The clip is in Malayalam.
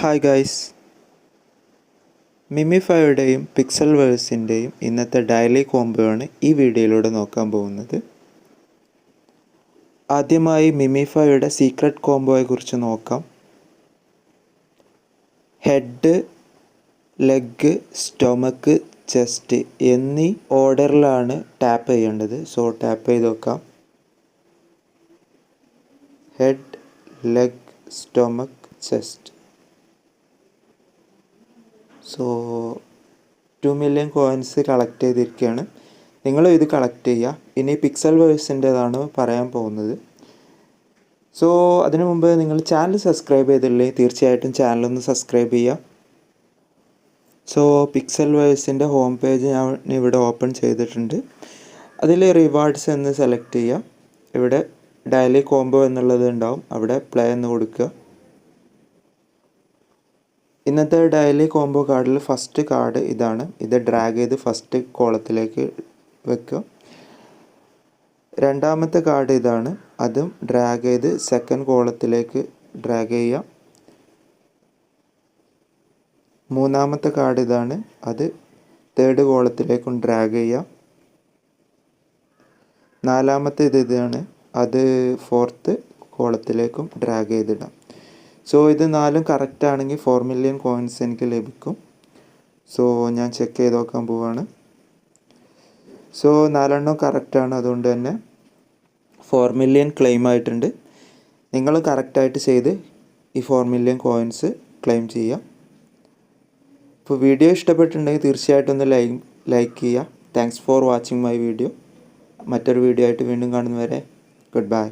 ഹായ് ഗൈസ്, മിമിഫൈയുടെയും പിക്സൽവേഴ്സിൻ്റെയും ഇന്നത്തെ ഡെയിലി കോംബോയാണ് ഈ വീഡിയോയിലൂടെ നോക്കാൻ പോകുന്നത്. ആദ്യമായി മിമിഫൈയുടെ സീക്രട്ട് കോംബോയെക്കുറിച്ച് നോക്കാം. ഹെഡ്, ലെഗ്, സ്റ്റൊമക്ക്, ചെസ്റ്റ് എന്നീ ഓർഡറിലാണ് ടാപ്പ് ചെയ്യേണ്ടത്. സോ ടാപ്പ് ചെയ്ത് നോക്കാം. Head, leg, stomach, chest. So 2 million coins collect ചെയ്തിരിക്കുകയാണ്. നിങ്ങളും ഇത് കളക്ട് ചെയ്യുക. ഇനി പിക്സൽവേഴ്സിൻ്റെതാണ് പറയാൻ പോകുന്നത്. സോ അതിനു മുമ്പ് നിങ്ങൾ ചാനൽ സബ്സ്ക്രൈബ് ചെയ്തില്ലെങ്കിൽ തീർച്ചയായിട്ടും ചാനലൊന്ന് സബ്സ്ക്രൈബ് ചെയ്യുക. സോ പിക്സൽവേഴ്സിൻ്റെ ഹോം പേജ് ഞാൻ ഇവിടെ ഓപ്പൺ ചെയ്തിട്ടുണ്ട്. അതിൽ റിവാർഡ്സ് എന്ന് സെലക്ട് ചെയ്യുക. ഇവിടെ ഡെയിലി കോംബോ എന്നുള്ളത് ഉണ്ടാവും. അവിടെ പ്ലേ എന്ന് കൊടുക്കുക. ഇന്നത്തെ ഡെയിലി കോംബോ കാർഡിൽ ഫസ്റ്റ് കാർഡ് ഇതാണ്. ഇത് ഡ്രാഗ് ചെയ്ത് ഫസ്റ്റ് കോളത്തിലേക്ക് വെക്കുക. രണ്ടാമത്തെ കാർഡ് ഇതാണ്. അതും ഡ്രാഗ് ചെയ്ത് സെക്കൻഡ് കോളത്തിലേക്ക് ഡ്രാഗ് ചെയ്യുക. മൂന്നാമത്തെ കാർഡ് ഇതാണ്. അത് തേർഡ് കോളത്തിലേക്കും ഡ്രാഗ് ചെയ്യുക. നാലാമത്തെ ഇതാണ്. അത് ഫോർത്ത് കോളത്തിലേക്കും ഡ്രാഗ് ചെയ്തിടാം. സോ ഇത് 4 കറക്റ്റ് ആണെങ്കിൽ 4 മില്യൺ കോയിൻസ് എനിക്ക് ലഭിക്കും. സോ ഞാൻ ചെക്ക് ചെയ്ത് നോക്കാൻ പോവാണ്. സോ 4 കറക്റ്റാണ്. അതുകൊണ്ട് തന്നെ 4 മില്യൺ ക്ലെയിം ആയിട്ടുണ്ട്. നിങ്ങൾ കറക്റ്റായിട്ട് ചെയ്ത് ഈ 4 മില്യൺ കോയിൻസ് ക്ലെയിം ചെയ്യുക. ഇപ്പോൾ വീഡിയോ ഇഷ്ടപ്പെട്ടിട്ടുണ്ടെങ്കിൽ തീർച്ചയായിട്ടും ഒന്ന് ലൈക്ക് ചെയ്യുക. Thanks for watching my video. മറ്റൊരു വീഡിയോ ആയിട്ട് വീണ്ടും കാണുന്നവരെ ഗുഡ് ബൈ.